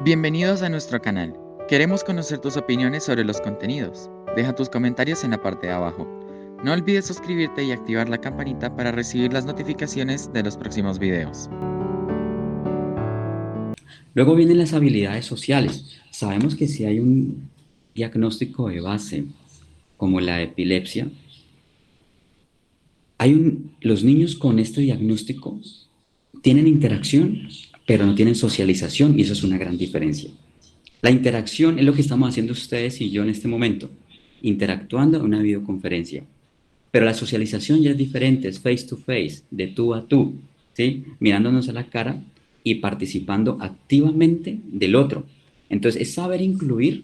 Bienvenidos a nuestro canal. Queremos conocer tus opiniones sobre los contenidos. Deja tus comentarios en la parte de abajo. No olvides suscribirte y activar la campanita para recibir las notificaciones de los próximos videos. Luego vienen las habilidades sociales. Sabemos que si hay un diagnóstico de base, como la epilepsia, los niños con este diagnóstico tienen interacción, pero no tienen socialización, y eso es una gran diferencia. La interacción es lo que estamos haciendo ustedes y yo en este momento, interactuando en una videoconferencia. Pero la socialización ya es diferente, es face to face, de tú a tú, ¿sí? Mirándonos a la cara y participando activamente del otro. Entonces, es saber incluir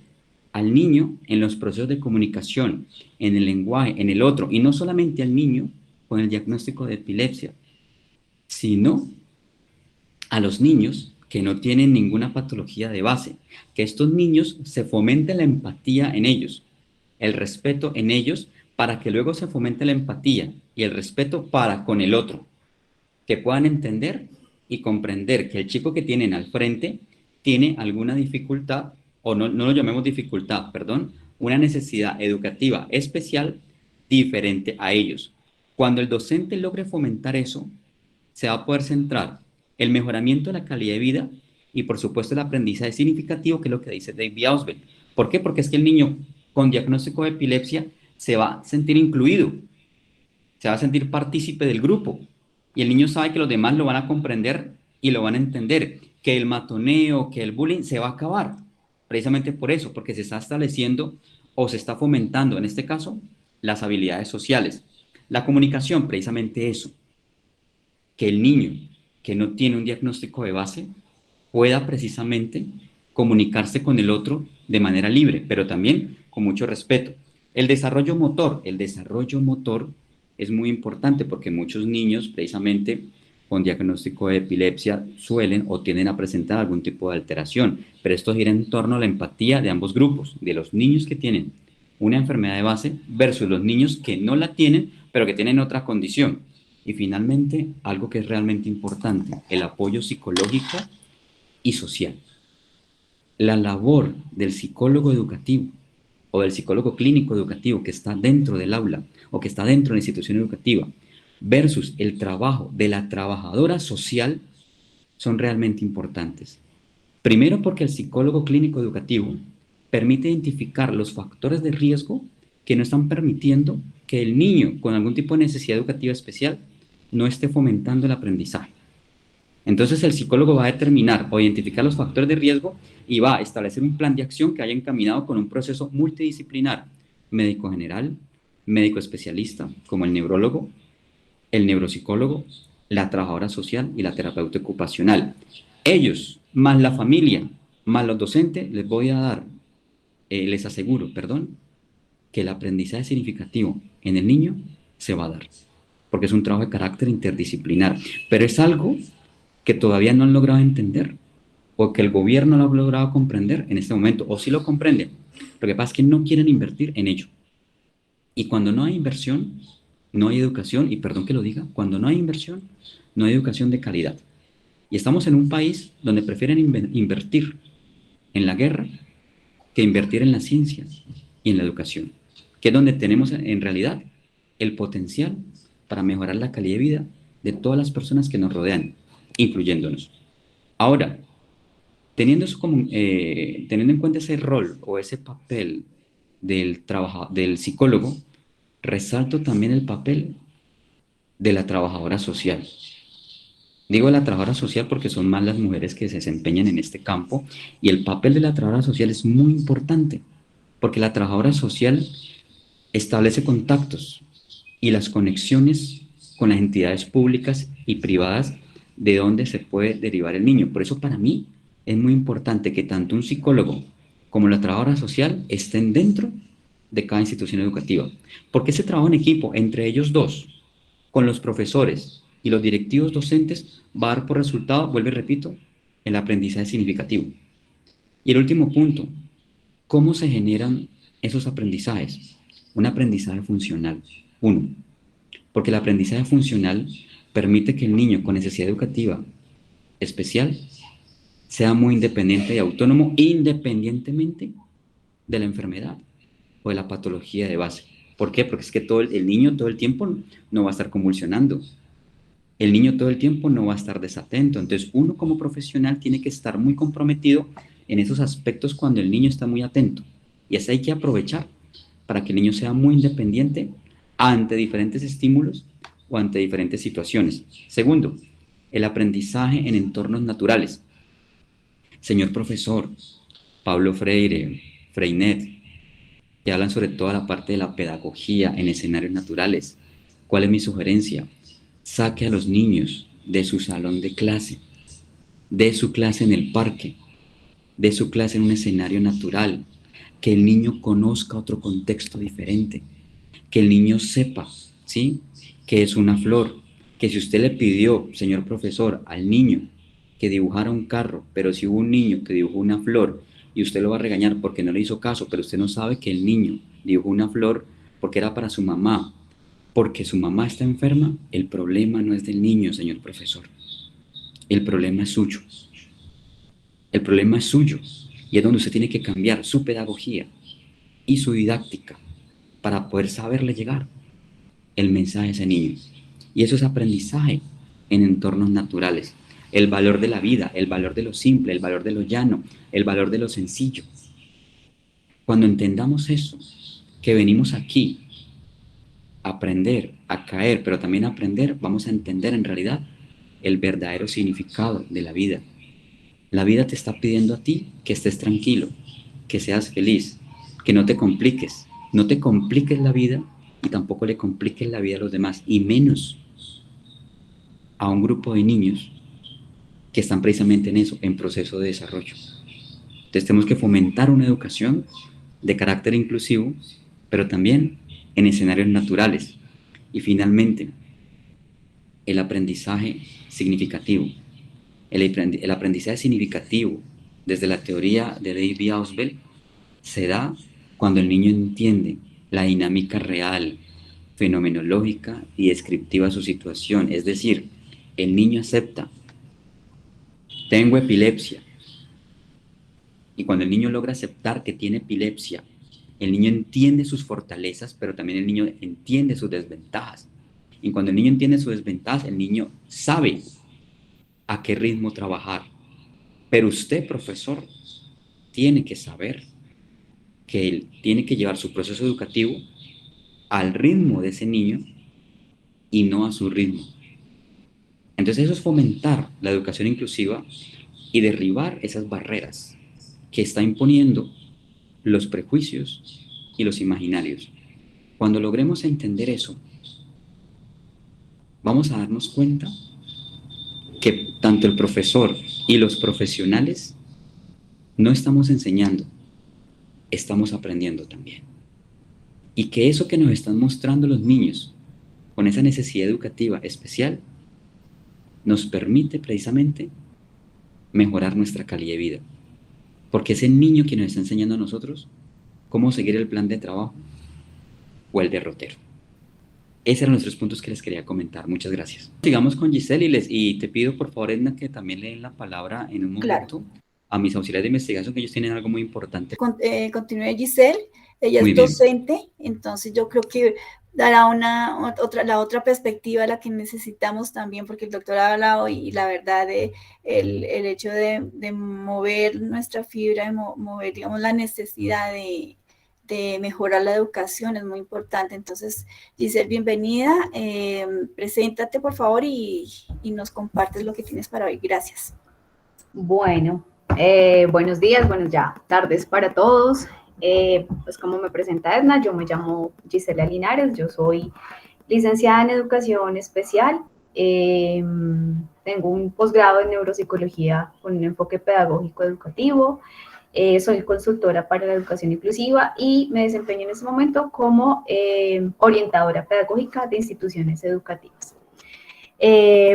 al niño en los procesos de comunicación, en el lenguaje, en el otro, y no solamente al niño con el diagnóstico de epilepsia, sino a los niños que no tienen ninguna patología de base, que estos niños se fomente la empatía en ellos, el respeto en ellos, para que luego se fomente la empatía y el respeto para con el otro, que puedan entender y comprender que el chico que tienen al frente tiene alguna dificultad, o no lo llamemos dificultad, perdón, una necesidad educativa especial diferente a ellos. Cuando el docente logre fomentar eso, se va a poder centrar el mejoramiento de la calidad de vida y, por supuesto, el aprendizaje significativo, que es lo que dice David Ausubel. ¿Por qué? Porque es que el niño con diagnóstico de epilepsia se va a sentir incluido, se va a sentir partícipe del grupo, y el niño sabe que los demás lo van a comprender y lo van a entender, que el matoneo, que el bullying se va a acabar, precisamente por eso, porque se está estableciendo o se está fomentando, en este caso, las habilidades sociales. La comunicación, precisamente eso, que el niño que no tiene un diagnóstico de base pueda precisamente comunicarse con el otro de manera libre, pero también con mucho respeto. El desarrollo motor es muy importante porque muchos niños precisamente con diagnóstico de epilepsia suelen o tienden a presentar algún tipo de alteración, pero esto gira en torno a la empatía de ambos grupos, de los niños que tienen una enfermedad de base versus los niños que no la tienen, pero que tienen otra condición. Y finalmente, algo que es realmente importante, el apoyo psicológico y social. La labor del psicólogo educativo o del psicólogo clínico educativo que está dentro del aula o que está dentro de la institución educativa versus el trabajo de la trabajadora social son realmente importantes. Primero, porque el psicólogo clínico educativo permite identificar los factores de riesgo que no están permitiendo que el niño con algún tipo de necesidad educativa especial no esté fomentando el aprendizaje. Entonces el psicólogo va a determinar o identificar los factores de riesgo y va a establecer un plan de acción que haya encaminado con un proceso multidisciplinar, médico general, médico especialista, como el neurólogo, el neuropsicólogo, la trabajadora social y la terapeuta ocupacional. Ellos, más la familia, más los docentes, les aseguro, perdón, que el aprendizaje significativo en el niño se va a dar, porque es un trabajo de carácter interdisciplinar, pero es algo que todavía no han logrado entender o que el gobierno no ha logrado comprender en este momento, o sí lo comprenden. Lo que pasa es que no quieren invertir en ello. Y cuando no hay inversión, no hay educación, y perdón que lo diga, cuando no hay inversión, no hay educación de calidad. Y estamos en un país donde prefieren invertir en la guerra que invertir en la ciencia y en la educación, que es donde tenemos en realidad el potencial para mejorar la calidad de vida de todas las personas que nos rodean, incluyéndonos. Ahora, teniendo en cuenta ese rol o ese papel del psicólogo, resalto también el papel de la trabajadora social. Digo la trabajadora social porque son más las mujeres que se desempeñan en este campo, y el papel de la trabajadora social es muy importante porque la trabajadora social establece contactos y las conexiones con las entidades públicas y privadas de donde se puede derivar el niño. Por eso para mí es muy importante que tanto un psicólogo como la trabajadora social estén dentro de cada institución educativa, porque ese trabajo en equipo entre ellos dos, con los profesores y los directivos docentes, va a dar por resultado, vuelvo y repito, el aprendizaje significativo. Y el último punto, ¿cómo se generan esos aprendizajes? Un aprendizaje funcional. Uno, porque el aprendizaje funcional permite que el niño con necesidad educativa especial sea muy independiente y autónomo, independientemente de la enfermedad o de la patología de base. ¿Por qué? Porque es que el niño todo el tiempo no va a estar convulsionando. El niño todo el tiempo no va a estar desatento. Entonces, uno como profesional tiene que estar muy comprometido en esos aspectos cuando el niño está muy atento. Y eso hay que aprovechar para que el niño sea muy independiente ante diferentes estímulos o ante diferentes situaciones. Segundo, el aprendizaje en entornos naturales. Señor profesor, Pablo Freire, Freinet, que hablan sobre toda la parte de la pedagogía en escenarios naturales. ¿Cuál es mi sugerencia? Saque a los niños de su salón de clase, de su clase en el parque, de su clase en un escenario natural, que el niño conozca otro contexto diferente, que el niño sepa, ¿sí? Que es una flor, que si usted le pidió, señor profesor, al niño que dibujara un carro, pero si hubo un niño que dibujó una flor y usted lo va a regañar porque no le hizo caso, pero usted no sabe que el niño dibujó una flor porque era para su mamá, porque su mamá está enferma, el problema no es del niño, señor profesor. El problema es suyo. El problema es suyo. Y es donde usted tiene que cambiar su pedagogía y su didáctica para poder saberle llegar el mensaje a ese niño. Y eso es aprendizaje en entornos naturales. El valor de la vida, el valor de lo simple, el valor de lo llano, el valor de lo sencillo. Cuando entendamos eso, que venimos aquí a aprender, a caer, pero también a aprender, vamos a entender en realidad el verdadero significado de la vida. La vida te está pidiendo a ti que estés tranquilo, que seas feliz, que no te compliques. No te compliques la vida y tampoco le compliques la vida a los demás, y menos a un grupo de niños que están precisamente en eso, en proceso de desarrollo. Entonces tenemos que fomentar una educación de carácter inclusivo, pero también en escenarios naturales. Y finalmente, el aprendizaje significativo. El aprendizaje significativo desde la teoría de David Ausubel se da cuando el niño entiende la dinámica real, fenomenológica y descriptiva de su situación. Es decir, el niño acepta, tengo epilepsia. Y cuando el niño logra aceptar que tiene epilepsia, el niño entiende sus fortalezas, pero también el niño entiende sus desventajas. Y cuando el niño entiende sus desventajas, el niño sabe a qué ritmo trabajar. Pero usted, profesor, tiene que saber que él tiene que llevar su proceso educativo al ritmo de ese niño y no a su ritmo. Entonces eso es fomentar la educación inclusiva y derribar esas barreras que está imponiendo los prejuicios y los imaginarios. Cuando logremos entender eso, vamos a darnos cuenta que tanto el profesor y los profesionales no estamos enseñando, estamos aprendiendo también. Y que eso que nos están mostrando los niños con esa necesidad educativa especial nos permite precisamente mejorar nuestra calidad de vida. Porque es el niño que nos está enseñando a nosotros cómo seguir el plan de trabajo o el derrotero. Esos eran los 3 puntos que les quería comentar. Muchas gracias. Sigamos con Giselle y te pido por favor, Edna, que también le den la palabra en un Claro. momento a mis auxiliares de investigación, que ellos tienen algo muy importante. Continúe Giselle, ella Muy es bien. docente, entonces yo creo que dará la otra perspectiva a la que necesitamos también, porque el doctor ha hablado y la verdad el hecho de mover nuestra fibra, de mover, digamos, la necesidad de mejorar la educación es muy importante. Entonces, Giselle, bienvenida, preséntate por favor y nos compartes lo que tienes para hoy. Gracias. Bueno, buenos días, buenas ya tardes para todos. Pues como me presenta Edna, yo me llamo Gisela Linares, yo soy licenciada en Educación Especial, tengo un posgrado en Neuropsicología con un enfoque pedagógico educativo, soy consultora para la educación inclusiva y me desempeño en este momento como orientadora pedagógica de instituciones educativas.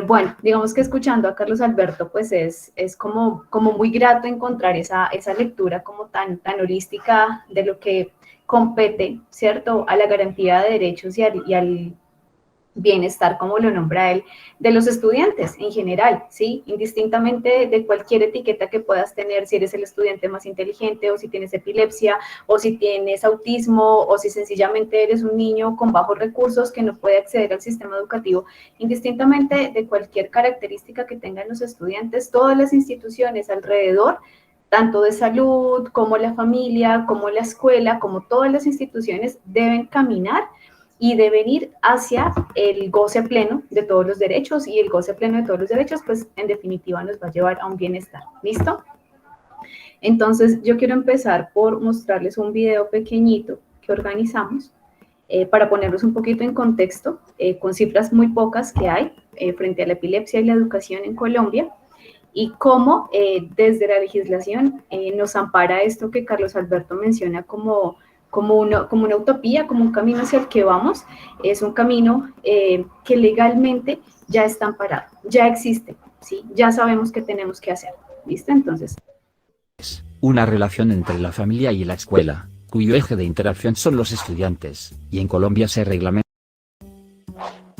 Bueno, digamos que escuchando a Carlos Alberto, pues es como muy grato encontrar esa lectura como tan holística de lo que compete, ¿cierto?, a la garantía de derechos y al bienestar, como lo nombra él, de los estudiantes en general, ¿sí? Indistintamente de cualquier etiqueta que puedas tener, si eres el estudiante más inteligente, o si tienes epilepsia, o si tienes autismo, o si sencillamente eres un niño con bajos recursos que no puede acceder al sistema educativo, indistintamente de cualquier característica que tengan los estudiantes, todas las instituciones alrededor, tanto de salud, como la familia, como la escuela, como todas las instituciones, deben caminar y deben ir hacia el goce pleno de todos los derechos, y el goce pleno de todos los derechos, pues en definitiva nos va a llevar a un bienestar. ¿Listo? Entonces yo quiero empezar por mostrarles un video pequeñito que organizamos para ponerlos un poquito en contexto, con cifras muy pocas que hay frente a la epilepsia y la educación en Colombia, y cómo desde la legislación nos ampara esto que Carlos Alberto menciona como una utopía, como un camino hacia el que vamos. Es un camino que legalmente ya está amparado, ya existe, ¿sí? Ya sabemos qué tenemos que hacer. ¿Listo? Entonces, una relación entre la familia y la escuela, cuyo eje de interacción son los estudiantes, y en Colombia se reglamenta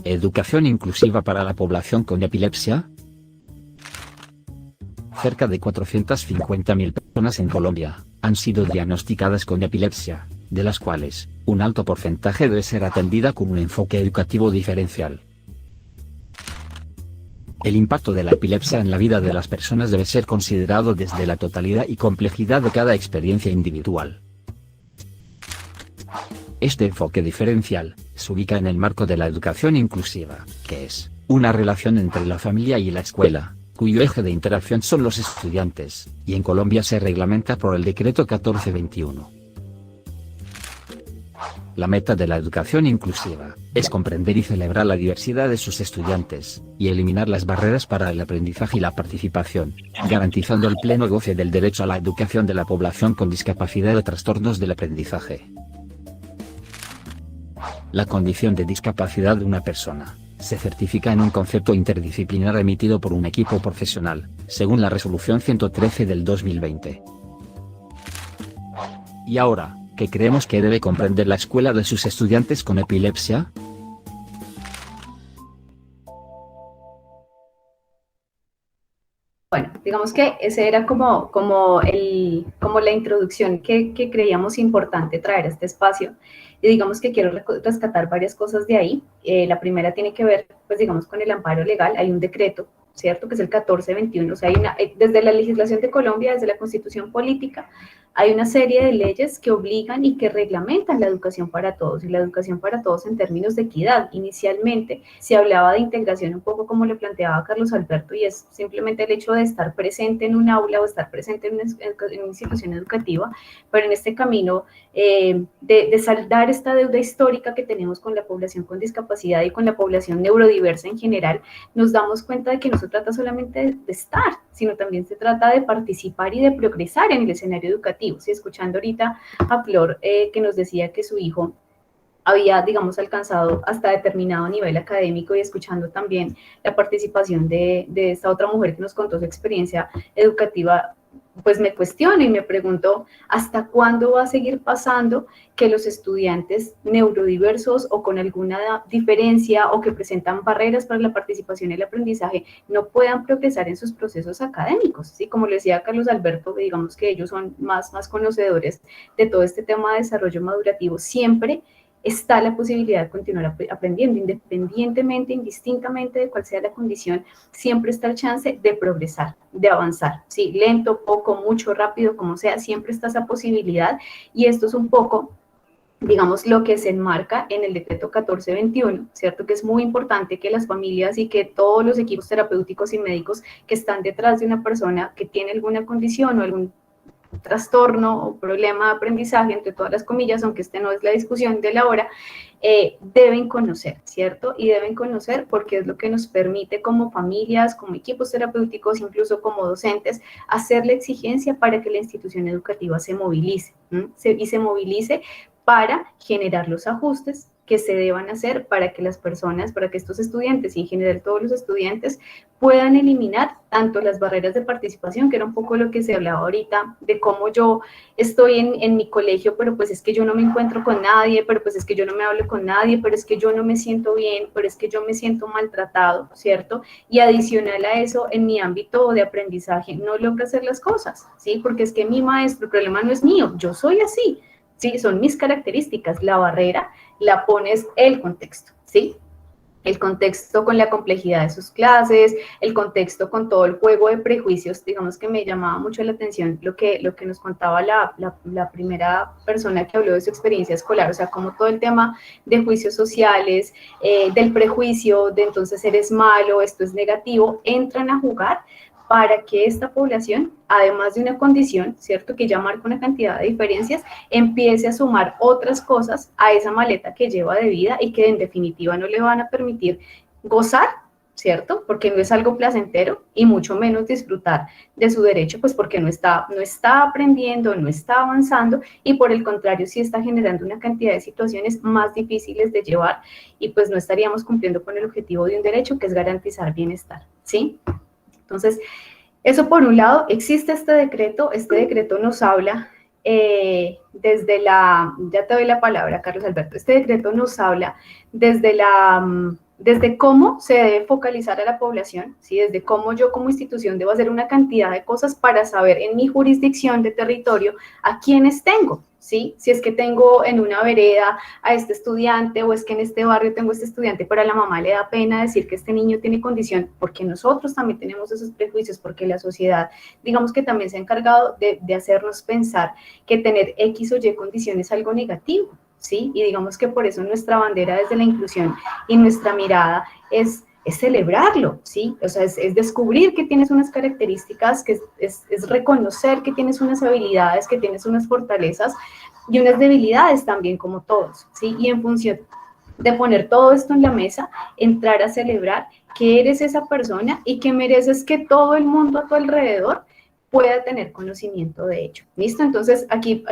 educación inclusiva para la población con epilepsia. Cerca de 450.000 personas en Colombia han sido diagnosticadas con epilepsia, de las cuales un alto porcentaje debe ser atendida con un enfoque educativo diferencial. El impacto de la epilepsia en la vida de las personas debe ser considerado desde la totalidad y complejidad de cada experiencia individual. Este enfoque diferencial se ubica en el marco de la educación inclusiva, que es una relación entre la familia y la escuela, cuyo eje de interacción son los estudiantes, y en Colombia se reglamenta por el Decreto 1421. La meta de la educación inclusiva es comprender y celebrar la diversidad de sus estudiantes, y eliminar las barreras para el aprendizaje y la participación, garantizando el pleno goce del derecho a la educación de la población con discapacidad o trastornos del aprendizaje. La condición de discapacidad de una persona se certifica en un concepto interdisciplinar emitido por un equipo profesional, según la Resolución 113 del 2020. Y ahora, ¿qué creemos que debe comprender la escuela de sus estudiantes con epilepsia? bueno, digamos que ese era como la introducción que creíamos importante traer a este espacio. Y digamos que quiero rescatar varias cosas de ahí. La primera tiene que ver, pues digamos, con el amparo legal. Hay un decreto, ¿cierto? Que es el 1421. O sea, desde la legislación de Colombia, desde la Constitución Política, hay una serie de leyes que obligan y que reglamentan la educación para todos, y la educación para todos en términos de equidad. Inicialmente se hablaba de integración un poco como lo planteaba Carlos Alberto, y es simplemente el hecho de estar presente en un aula o estar presente en una institución educativa, pero en este camino de saldar esta deuda histórica que tenemos con la población con discapacidad y con la población neurodiversa en general, nos damos cuenta de que no se trata solamente de estar, sino también se trata de participar y de progresar en el escenario educativo. Sí, escuchando ahorita a Flor que nos decía que su hijo había, digamos, alcanzado hasta determinado nivel académico, y escuchando también la participación de esta otra mujer que nos contó su experiencia educativa, pues me cuestiono y me pregunto hasta cuándo va a seguir pasando que los estudiantes neurodiversos o con alguna diferencia o que presentan barreras para la participación y el aprendizaje no puedan progresar en sus procesos académicos, ¿sí? Como le decía Carlos Alberto, digamos que ellos son más conocedores de todo este tema de desarrollo madurativo. Siempre está la posibilidad de continuar aprendiendo, independientemente, indistintamente de cuál sea la condición, siempre está el chance de progresar, de avanzar, ¿sí? Lento, poco, mucho, rápido, como sea, siempre está esa posibilidad, y esto es un poco, digamos, lo que se enmarca en el decreto 1421, ¿cierto? Que es muy importante que las familias y que todos los equipos terapéuticos y médicos que están detrás de una persona que tiene alguna condición o algún trastorno o problema de aprendizaje, entre todas las comillas, aunque este no es la discusión de la hora, deben conocer, ¿cierto? Y deben conocer porque es lo que nos permite como familias, como equipos terapéuticos, incluso como docentes, hacer la exigencia para que la institución educativa se movilice, y se movilice para generar los ajustes que se deban hacer para que las personas, para que estos estudiantes y en general todos los estudiantes puedan eliminar tanto las barreras de participación, que era un poco lo que se hablaba ahorita, de cómo yo estoy en mi colegio, pero pues es que yo no me encuentro con nadie, pero pues es que yo no me hablo con nadie, pero es que yo no me siento bien, pero es que yo me siento maltratado, ¿cierto? Y adicional a eso, en mi ámbito de aprendizaje, no logro hacer las cosas, ¿sí? Porque es que mi maestro, el problema no es mío, yo soy así, ¿sí? Son mis características, la barrera la pones el contexto, ¿sí? El contexto con la complejidad de sus clases, el contexto con todo el juego de prejuicios, digamos que me llamaba mucho la atención lo que nos contaba la primera persona que habló de su experiencia escolar, o sea, como todo el tema de juicios sociales, del prejuicio, de entonces eres malo, esto es negativo, entran a jugar para que esta población, además de una condición, ¿cierto?, que ya marca una cantidad de diferencias, empiece a sumar otras cosas a esa maleta que lleva de vida y que en definitiva no le van a permitir gozar, ¿cierto?, porque no es algo placentero y mucho menos disfrutar de su derecho, pues porque no está aprendiendo, no está avanzando y por el contrario sí está generando una cantidad de situaciones más difíciles de llevar y pues no estaríamos cumpliendo con el objetivo de un derecho que es garantizar bienestar, ¿sí? Entonces, eso por un lado, existe este decreto nos habla desde ya te doy la palabra, Carlos Alberto, este decreto nos habla desde cómo se debe focalizar a la población, ¿sí? Desde cómo yo como institución debo hacer una cantidad de cosas para saber en mi jurisdicción de territorio a quiénes tengo, ¿sí? Si es que tengo en una vereda a este estudiante o es que en este barrio tengo este estudiante, pero a la mamá le da pena decir que este niño tiene condición, porque nosotros también tenemos esos prejuicios, porque la sociedad, digamos que también se ha encargado de hacernos pensar que tener X o Y condición es algo negativo, ¿sí? Y digamos que por eso nuestra bandera desde la inclusión y nuestra mirada es celebrarlo, ¿sí? O sea, es descubrir que tienes unas características, que es reconocer que tienes unas habilidades, que tienes unas fortalezas y unas debilidades también como todos, ¿sí? Y en función de poner todo esto en la mesa, entrar a celebrar que eres esa persona y que mereces que todo el mundo a tu alrededor pueda tener conocimiento de ello. ¿Listo? Entonces, aquí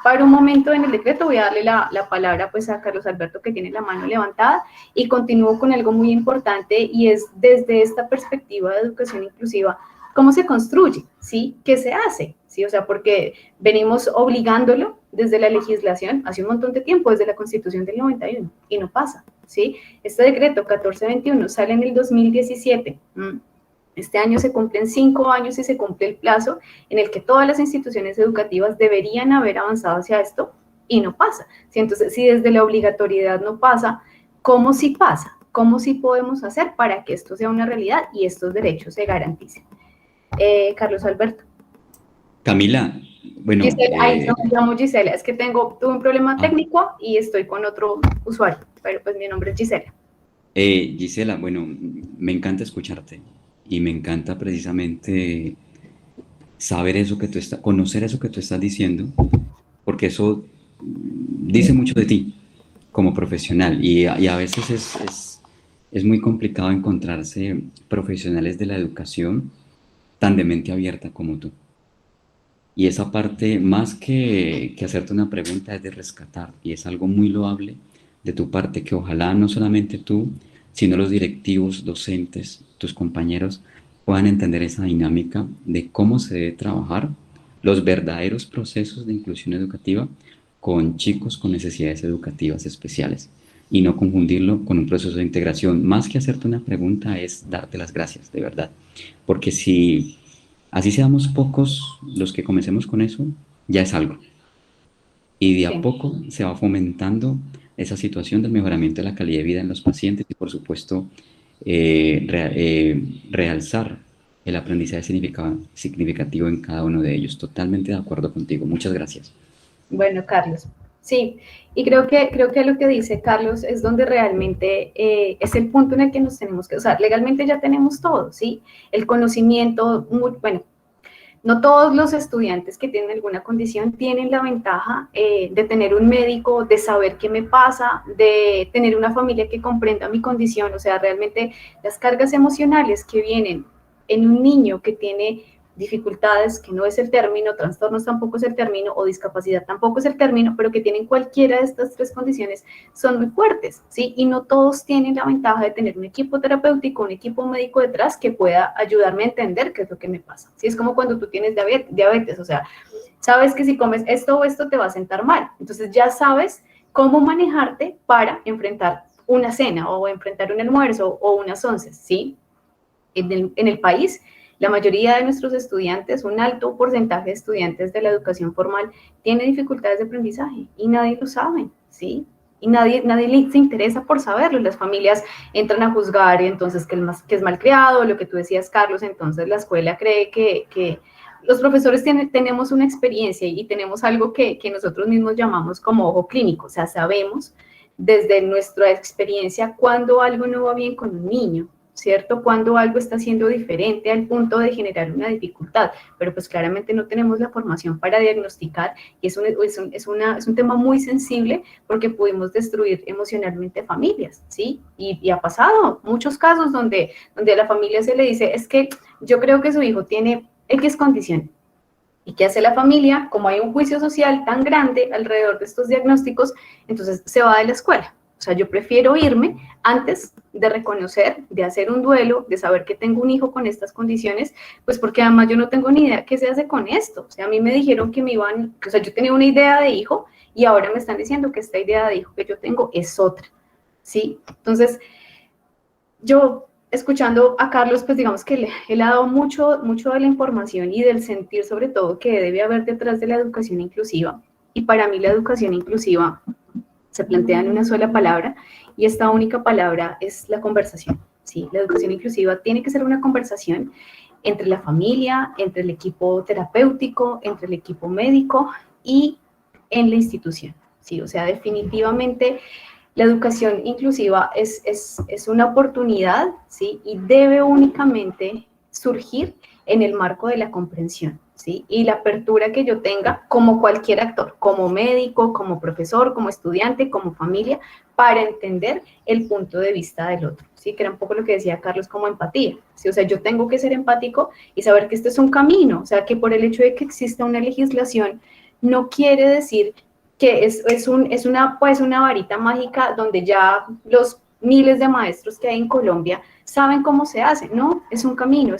para un momento en el decreto voy a darle la palabra pues a Carlos Alberto que tiene la mano levantada y continúo con algo muy importante y es desde esta perspectiva de educación inclusiva, ¿cómo se construye? ¿Sí? ¿Qué se hace? ¿Sí? O sea, porque venimos obligándolo desde la legislación hace un montón de tiempo, desde la Constitución del 91, y no pasa, ¿sí? Este decreto 1421 sale en el 2017, Este año se cumplen 5 años y se cumple el plazo en el que todas las instituciones educativas deberían haber avanzado hacia esto y no pasa. ¿Sí? Entonces, si desde la obligatoriedad no pasa, ¿cómo sí pasa? ¿Cómo sí podemos hacer para que esto sea una realidad y estos derechos se garanticen? Carlos Alberto. Camila, bueno... Gisela, me llamo Gisela, es que tuve un problema técnico y estoy con otro usuario, pero pues mi nombre es Gisela. Gisela, bueno, me encanta escucharte. Y me encanta precisamente saber eso que conocer eso que tú estás diciendo, porque eso dice mucho de ti como profesional y a veces es muy complicado encontrarse profesionales de la educación tan de mente abierta como tú. Y esa parte, más que hacerte una pregunta, es de rescatar y es algo muy loable de tu parte, que ojalá no solamente tú, sino los directivos, docentes, tus compañeros, puedan entender esa dinámica de cómo se debe trabajar los verdaderos procesos de inclusión educativa con chicos con necesidades educativas especiales y no confundirlo con un proceso de integración. Más que hacerte una pregunta es darte las gracias, de verdad. Porque si así seamos pocos los que comencemos con eso, ya es algo. Y de a poco se va fomentando esa situación del mejoramiento de la calidad de vida en los pacientes y, por supuesto, realzar el aprendizaje significativo en cada uno de ellos. Totalmente de acuerdo contigo. Muchas gracias. Bueno, Carlos, sí, y creo que lo que dice Carlos es donde realmente es el punto en el que nos tenemos que, o sea, legalmente ya tenemos todo, ¿sí? El conocimiento, bueno, no todos los estudiantes que tienen alguna condición tienen la ventaja de tener un médico, de saber qué me pasa, de tener una familia que comprenda mi condición. O sea, realmente las cargas emocionales que vienen en un niño que tiene dificultades, que no es el término, trastornos tampoco es el término, o discapacidad tampoco es el término, pero que tienen cualquiera de estas tres condiciones, son muy fuertes, ¿sí? Y no todos tienen la ventaja de tener un equipo terapéutico, un equipo médico detrás que pueda ayudarme a entender qué es lo que me pasa, ¿sí? Es como cuando tú tienes diabetes, o sea, sabes que si comes esto o esto te va a sentar mal, entonces ya sabes cómo manejarte para enfrentar una cena o enfrentar un almuerzo o unas onces, ¿sí? En el país, la mayoría de nuestros estudiantes, un alto porcentaje de estudiantes de la educación formal, tiene dificultades de aprendizaje y nadie lo sabe, ¿sí? Y nadie se interesa por saberlo. Las familias entran a juzgar y entonces que es malcriado, lo que tú decías, Carlos, entonces la escuela cree que los profesores tenemos una experiencia y tenemos algo que nosotros mismos llamamos como ojo clínico, o sea, sabemos desde nuestra experiencia cuando algo no va bien con un niño, ¿cierto? Cuando algo está siendo diferente al punto de generar una dificultad, pero pues claramente no tenemos la formación para diagnosticar y es un tema muy sensible porque pudimos destruir emocionalmente familias, ¿sí? Y ha pasado muchos casos donde a la familia se le dice, es que yo creo que su hijo tiene X condición. ¿Y qué hace la familia? Como hay un juicio social tan grande alrededor de estos diagnósticos, entonces se va de la escuela. O sea, yo prefiero irme antes de reconocer, de hacer un duelo, de saber que tengo un hijo con estas condiciones, pues porque además yo no tengo ni idea qué se hace con esto. O sea, a mí me dijeron que me iban, o sea, yo tenía una idea de hijo y ahora me están diciendo que esta idea de hijo que yo tengo es otra, ¿sí? Entonces, yo escuchando a Carlos, pues digamos que él ha dado mucho de la información y del sentir sobre todo que debe haber detrás de la educación inclusiva. Y para mí la educación inclusiva se plantea en una sola palabra y esta única palabra es la conversación, ¿sí? La educación inclusiva tiene que ser una conversación entre la familia, entre el equipo terapéutico, entre el equipo médico y en la institución, ¿sí? O sea, definitivamente la educación inclusiva es una oportunidad, ¿sí? Y debe únicamente surgir en el marco de la comprensión, ¿sí? Y la apertura que yo tenga como cualquier actor, como médico, como profesor, como estudiante, como familia, para entender el punto de vista del otro, ¿sí? Que era un poco lo que decía Carlos como empatía, ¿sí? O sea, yo tengo que ser empático y saber que este es un camino, o sea, que por el hecho de que exista una legislación no quiere decir que es una varita mágica donde ya los miles de maestros que hay en Colombia saben cómo se hace, ¿no? Es un camino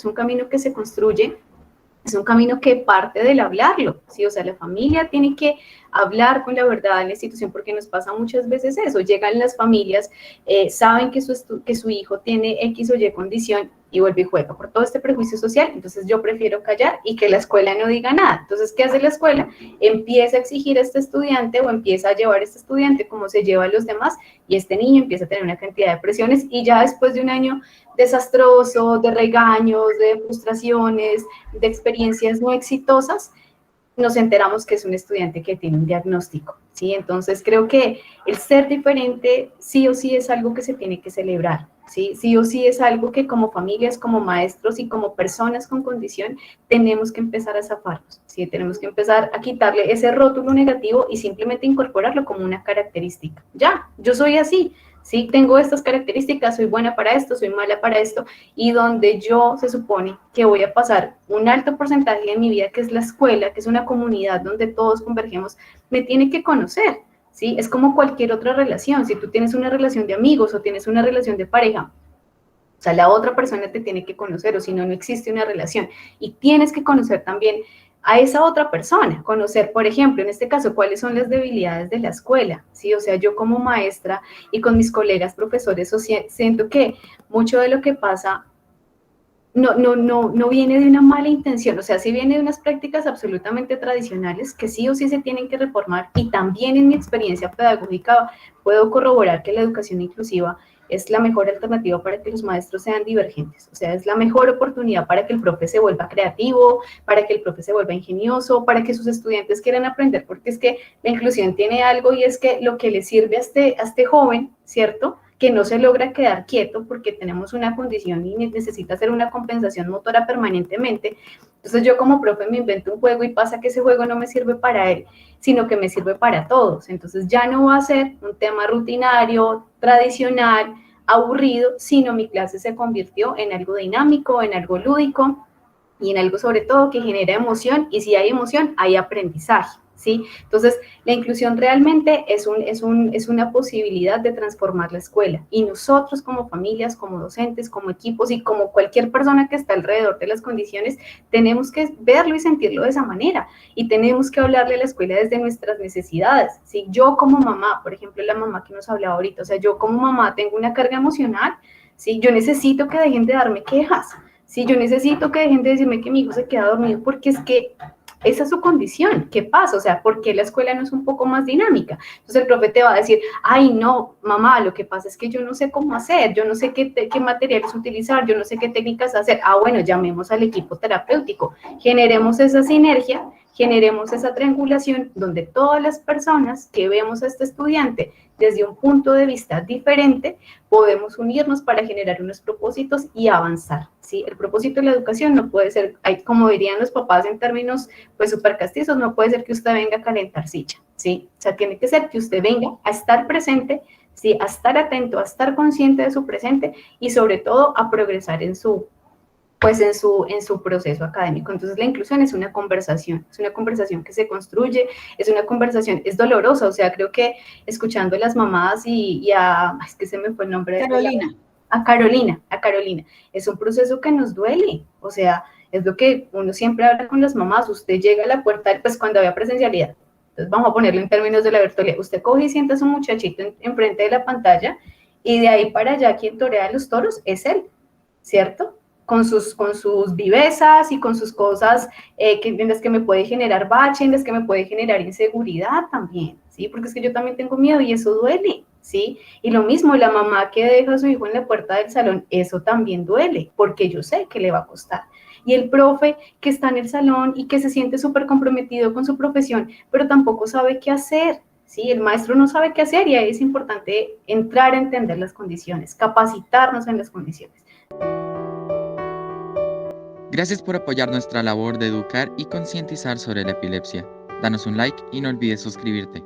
que se construye, es un camino que parte del hablarlo, ¿sí? O sea, la familia tiene que hablar con la verdad en la institución porque nos pasa muchas veces eso, llegan las familias, saben que su hijo tiene X o Y condición y vuelve y juega por todo este prejuicio social, entonces yo prefiero callar y que la escuela no diga nada. Entonces, ¿qué hace la escuela? Empieza a exigir a este estudiante o empieza a llevar a este estudiante como se lleva a los demás y este niño empieza a tener una cantidad de presiones y ya después de un año desastroso, de regaños, de frustraciones, de experiencias no exitosas, nos enteramos que es un estudiante que tiene un diagnóstico, ¿sí? Entonces creo que el ser diferente sí o sí es algo que se tiene que celebrar, ¿sí? Sí o sí es algo que como familias, como maestros y como personas con condición tenemos que empezar a zafarnos, ¿sí? Tenemos que empezar a quitarle ese rótulo negativo y simplemente incorporarlo como una característica. Ya, yo soy así, ¿sí? Tengo estas características, soy buena para esto, soy mala para esto, y donde yo se supone que voy a pasar un alto porcentaje de mi vida, que es la escuela, que es una comunidad donde todos convergemos, me tiene que conocer, ¿sí? Es como cualquier otra relación, si tú tienes una relación de amigos o tienes una relación de pareja, o sea, la otra persona te tiene que conocer, o si no, no existe una relación, y tienes que conocer también a esa otra persona, conocer, por ejemplo, en este caso, cuáles son las debilidades de la escuela, ¿sí? O sea, yo como maestra y con mis colegas profesores, siento que mucho de lo que pasa no viene de una mala intención, o sea, sí viene de unas prácticas absolutamente tradicionales que sí o sí se tienen que reformar y también en mi experiencia pedagógica puedo corroborar que la educación inclusiva es la mejor alternativa para que los maestros sean divergentes, o sea, es la mejor oportunidad para que el profe se vuelva creativo, para que el profe se vuelva ingenioso, para que sus estudiantes quieran aprender, porque es que la inclusión tiene algo y es que lo que le sirve a este joven, ¿cierto?, que no se logra quedar quieto porque tenemos una condición y necesita hacer una compensación motora permanentemente. Entonces yo como profe me invento un juego y pasa que ese juego no me sirve para él, sino que me sirve para todos. Entonces ya no va a ser un tema rutinario, tradicional, aburrido, sino mi clase se convirtió en algo dinámico, en algo lúdico, y en algo sobre todo que genera emoción, y si hay emoción, hay aprendizaje, ¿sí? Entonces, la inclusión realmente es una posibilidad de transformar la escuela, y nosotros como familias, como docentes, como equipos y como cualquier persona que está alrededor de las condiciones, tenemos que verlo y sentirlo de esa manera, y tenemos que hablarle a la escuela desde nuestras necesidades, ¿sí? Yo como mamá, por ejemplo, la mamá que nos hablaba ahorita, o sea, yo como mamá tengo una carga emocional, ¿sí? Yo necesito que dejen de darme quejas, ¿sí? Yo necesito que dejen de decirme que mi hijo se queda dormido, porque es que esa es su condición. ¿Qué pasa? O sea, ¿por qué la escuela no es un poco más dinámica? Entonces el profe te va a decir, ay, no, mamá, lo que pasa es que yo no sé cómo hacer, yo no sé qué materiales utilizar, yo no sé qué técnicas hacer. Ah, bueno, llamemos al equipo terapéutico, generemos esa sinergia, generemos esa triangulación donde todas las personas que vemos a este estudiante desde un punto de vista diferente, podemos unirnos para generar unos propósitos y avanzar, ¿sí? El propósito de la educación no puede ser, como dirían los papás en términos pues súper castizos, no puede ser que usted venga a calentar silla, ¿sí? O sea, tiene que ser que usted venga a estar presente, ¿sí? A estar atento, a estar consciente de su presente y sobre todo a progresar en su proceso académico. Entonces la inclusión es una conversación que se construye, es una conversación, es dolorosa, o sea, creo que escuchando a las mamás y a, es que se me fue el nombre Carolina. A Carolina, es un proceso que nos duele, o sea, es lo que uno siempre habla con las mamás, usted llega a la puerta, pues cuando había presencialidad, entonces vamos a ponerlo en términos de la virtualidad, usted coge y sienta a su muchachito enfrente de la pantalla y de ahí para allá quien torea los toros es él, ¿cierto? Con sus vivezas y con sus cosas en las que me puede generar bache, en las que me puede generar inseguridad también, ¿sí? Porque es que yo también tengo miedo y eso duele, ¿sí? Y lo mismo, la mamá que deja a su hijo en la puerta del salón, eso también duele, porque yo sé que le va a costar. Y el profe que está en el salón y que se siente súper comprometido con su profesión, pero tampoco sabe qué hacer, ¿sí? El maestro no sabe qué hacer y ahí es importante entrar a entender las condiciones, capacitarnos en las condiciones. Gracias por apoyar nuestra labor de educar y concientizar sobre la epilepsia. Danos un like y no olvides suscribirte.